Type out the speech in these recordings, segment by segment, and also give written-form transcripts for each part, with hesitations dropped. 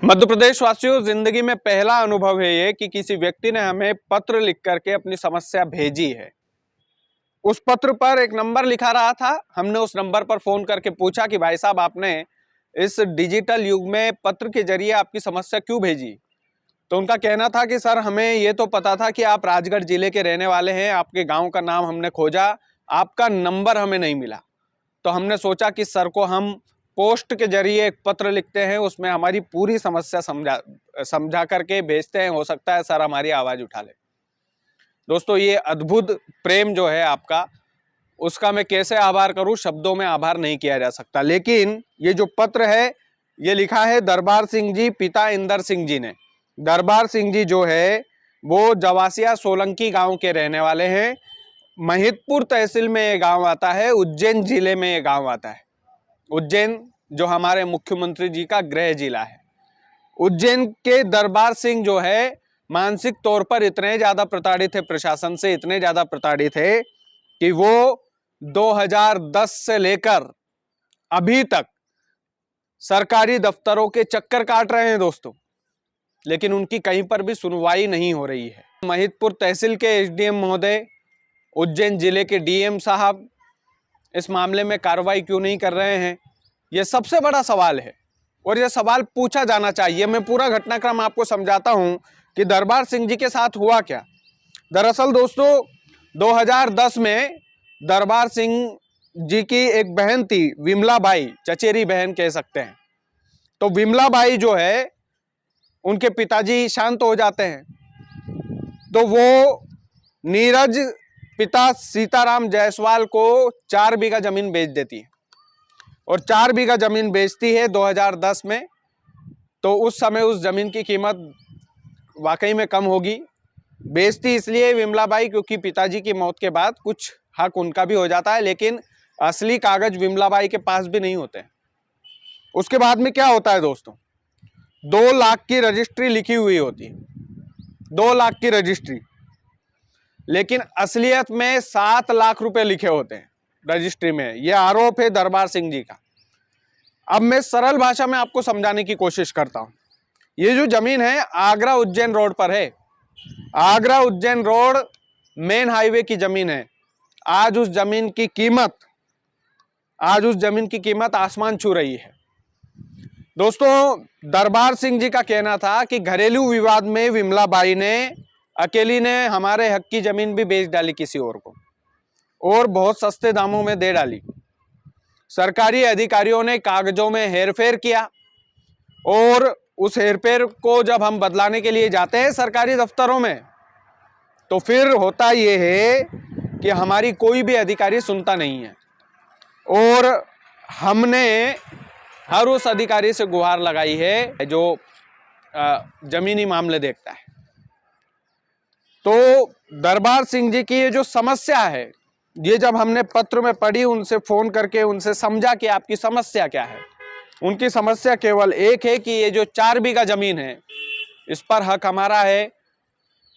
मध्य प्रदेश वासियों, जिंदगी में पहला अनुभव है ये कि किसी व्यक्ति ने हमें पत्र लिख करके अपनी समस्या भेजी है। उस पत्र पर एक नंबर लिखा रहा था। हमने उस नंबर पर फोन करके पूछा कि भाई साहब, आपने इस डिजिटल युग में पत्र के जरिए आपकी समस्या क्यों भेजी। तो उनका कहना था कि सर, हमें ये तो पता था कि आप राजगढ़ जिले के रहने वाले हैं, आपके गांव का नाम हमने खोजा, आपका नंबर हमें नहीं मिला। तो हमने सोचा कि सर को हम पोस्ट के जरिए एक पत्र लिखते हैं, उसमें हमारी पूरी समस्या समझा करके भेजते हैं। हो सकता है सर हमारी आवाज उठा ले। दोस्तों, ये अद्भुत प्रेम जो है आपका, उसका मैं कैसे आभार करूं, शब्दों में आभार नहीं किया जा सकता। लेकिन ये जो पत्र है, ये लिखा है दरबार सिंह जी पिता इंदर सिंह जी ने। दरबार सिंह जी जो है वो जवासिया सोलंकी गांव के रहने वाले हैं। महिदपुर तहसील में ये गांव आता है, उज्जैन जिले में ये गांव आता है। उज्जैन जो हमारे मुख्यमंत्री जी का गृह जिला है। उज्जैन के दरबार सिंह जो है मानसिक तौर पर इतने ज्यादा प्रताड़ित है, प्रशासन से इतने ज्यादा प्रताड़ित है कि वो 2010 से लेकर अभी तक सरकारी दफ्तरों के चक्कर काट रहे हैं दोस्तों, लेकिन उनकी कहीं पर भी सुनवाई नहीं हो रही है। महिदपुर तहसील के एसडीएम महोदय, उज्जैन जिले के डीएम साहब इस मामले में कार्रवाई क्यों नहीं कर रहे हैं, यह सबसे बड़ा सवाल है और यह सवाल पूछा जाना चाहिए। मैं पूरा घटनाक्रम आपको समझाता हूं कि दरबार सिंह जी के साथ हुआ क्या। दरअसल दोस्तों, 2010 में दरबार सिंह जी की एक बहन थी, विमला बाई, चचेरी बहन कह सकते हैं। तो विमला बाई जो है, उनके पिताजी शांत हो जाते हैं, तो वो नीरज पिता सीताराम जायसवाल को 4 बीघा जमीन बेच देती है और 4 बीघा जमीन बेचती है 2010 में। तो उस समय उस जमीन की कीमत वाकई में कम होगी। बेचती इसलिए विमलाबाई क्योंकि पिताजी की मौत के बाद कुछ हक उनका भी हो जाता है, लेकिन असली कागज विमलाबाई के पास भी नहीं होते। उसके बाद में क्या होता है दोस्तों, 2 लाख की रजिस्ट्री लिखी हुई होती है, 2 लाख की रजिस्ट्री, लेकिन असलियत में 7 लाख रुपए लिखे होते हैं रजिस्ट्री में। यह आरोप है दरबार सिंह जी का। अब मैं सरल भाषा में आपको समझाने की कोशिश करता हूं। ये जो जमीन है आगरा उज्जैन रोड पर है। Agra Ujjain road main highway की जमीन है। आज उस जमीन की कीमत आसमान छू रही है। दोस्तों, दरबार सिंह जी का कहना था कि घरेलू विवाद में विमला बाई ने अकेली ने हमारे हक की जमीन भी बेच डाली किसी और को, और बहुत सस्ते दामों में दे डाली। सरकारी अधिकारियों ने कागजों में हेरफेर किया और उस हेरफेर को जब हम बदलाने के लिए जाते हैं सरकारी दफ्तरों में, तो फिर होता यह है कि हमारी कोई भी अधिकारी सुनता नहीं है और हमने हर उस अधिकारी से गुहार लगाई है जो जमीनी मामले देखता है। तो दरबार सिंह जी की ये जो समस्या है, ये जब हमने पत्र में पढ़ी, उनसे फोन करके उनसे समझा कि आपकी समस्या क्या है। उनकी समस्या केवल एक है कि ये जो 4 बीघा जमीन है, इस पर हक हमारा है।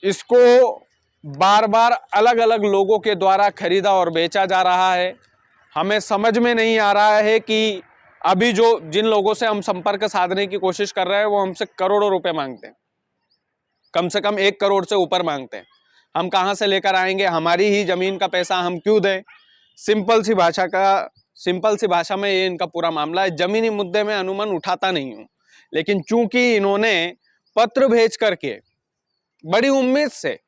इसको बार बार अलग अलग लोगों के द्वारा खरीदा और बेचा जा रहा है। हमें समझ में नहीं आ रहा है कि अभी जिन लोगों से हम संपर्क साधने की कोशिश कर रहे हैं, वो हमसे करोड़ों रुपए मांगते हैं, कम से कम 1 करोड़ से ऊपर मांगते हैं। हम कहां से लेकर आएंगे? हमारी ही जमीन का पैसा हम क्यों दें? सिंपल सी भाषा में ये इनका पूरा मामला है। जमीनी मुद्दे में अनुमान उठाता नहीं हूं, लेकिन चूंकि इन्होंने पत्र भेज करके बड़ी उम्मीद से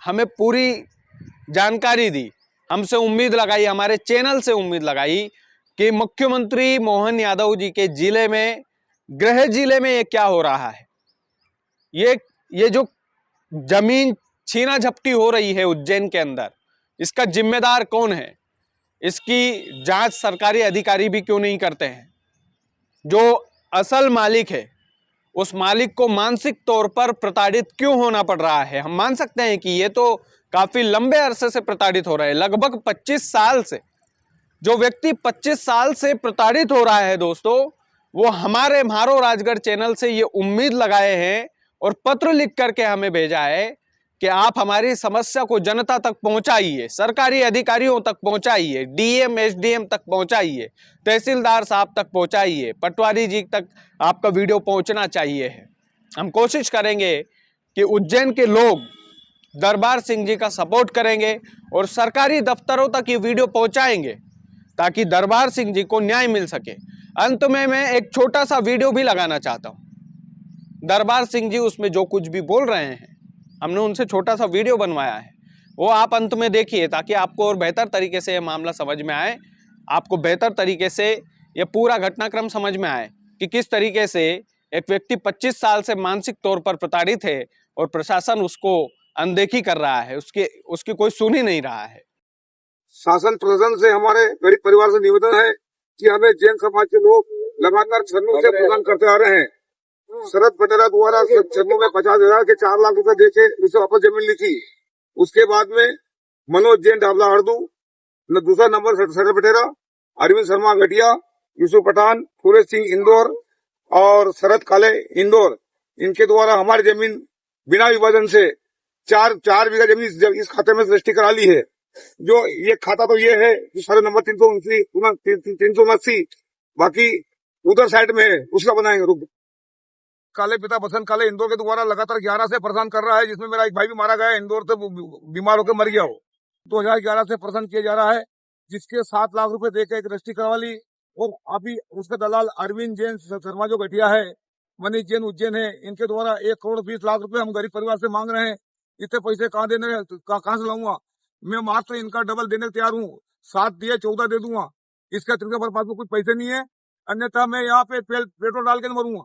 हमें पूरी जानकारी दी, हमसे उम्मीद लगाई, हमारे चैनल से उम्मीद लगाई कि मुख्यमंत्री मोहन यादव जी के जिले में, गृह जिले में ये क्या हो रहा है, ये जो जमीन छीना झपटी हो रही है उज्जैन के अंदर, इसका जिम्मेदार कौन है? इसकी जांच सरकारी अधिकारी भी क्यों नहीं करते हैं? जो असल मालिक है, उस मालिक को मानसिक तौर पर प्रताड़ित क्यों होना पड़ रहा है? हम मान सकते हैं कि ये तो काफी लंबे अरसे से प्रताड़ित हो रहे हैं, लगभग 25 साल से। जो व्यक्ति 25 साल से प्रताड़ित हो रहा है दोस्तों, वो हमारे म्हारो राजगढ़ चैनल से ये उम्मीद लगाए हैं और पत्र लिख करके हमें भेजा है कि आप हमारी समस्या को जनता तक पहुंचाइए, सरकारी अधिकारियों तक पहुंचाइए, डीएम एसडीएम तक पहुंचाइए, तहसीलदार साहब तक पहुंचाइए, पटवारी जी तक आपका वीडियो पहुंचना चाहिए है। हम कोशिश करेंगे कि उज्जैन के लोग दरबार सिंह जी का सपोर्ट करेंगे और सरकारी दफ्तरों तक ये वीडियो पहुंचाएंगे ताकि दरबार सिंह जी को न्याय मिल सके। अंत में मैं एक छोटा सा वीडियो भी लगाना चाहता हूं। दरबार सिंह जी उसमें जो कुछ भी बोल रहे हैं, हमने उनसे छोटा सा वीडियो बनवाया है, वो आप अंत में देखिए ताकि आपको और बेहतर तरीके से ये मामला समझ में आए, आपको बेहतर तरीके से ये पूरा घटनाक्रम समझ में आए कि किस तरीके से एक व्यक्ति 25 साल से मानसिक तौर पर प्रताड़ित है और प्रशासन उसको अनदेखी कर रहा है, उसकी कोई सुन ही नहीं रहा है। शासन प्रशासन से हमारे गरीब परिवार से निवेदन है कि हमें जैन समाज के लोग लगातार छन्नू से प्रदान करते आ रहे हैं। शरद बटेरा द्वारा छन्नू में 50,000 के 4 लाख रुपए देके उसे वापस जमीन ली थी। उसके बाद में मनोज जैन डाबला हरदू, दूसरा नंबर शरद बटेरा, अरविंद शर्मा घटिया, यूसुफ पठान, सूरज सिंह इंदौर और शरद काले इंदौर, इनके द्वारा हमारी जमीन बिना विभाजन से 4 बीघा जमीन इस खाते में रजिस्ट्री करा ली है। जो ये खाता तो ये है सर्वे नंबर 379, बाकी उधर साइड में है, उसका बनाएंगे। रुक काले पिता बसंत काले इंदौर के द्वारा लगातार 11 से परेशान कर रहा है, जिसमें मेरा एक भाई भी मारा गया है, इंदौर से बीमार होकर मर गया हो। 2011 से परेशान किया जा रहा है, जिसके 7 लाख रुपए देकर एक रजिस्ट्री करवा ली। और अभी उसके दलाल अरविंद जैन शर्मा जो घटिया है, मनीष जैन उज्जैन है, इनके द्वारा 1 करोड़ 20 लाख रुपए हम गरीब परिवार से मांग रहे हैं। इतने पैसे कहाँ से लाऊंगा मैं? मात्र इनका डबल देने को तैयार हूँ। 7 दिए 14 दे दूंगा, इसका तिरके पर पास में कुछ पैसे नहीं है, अन्यथा मैं यहाँ पे पेट्रोल डाल के मरूंगा।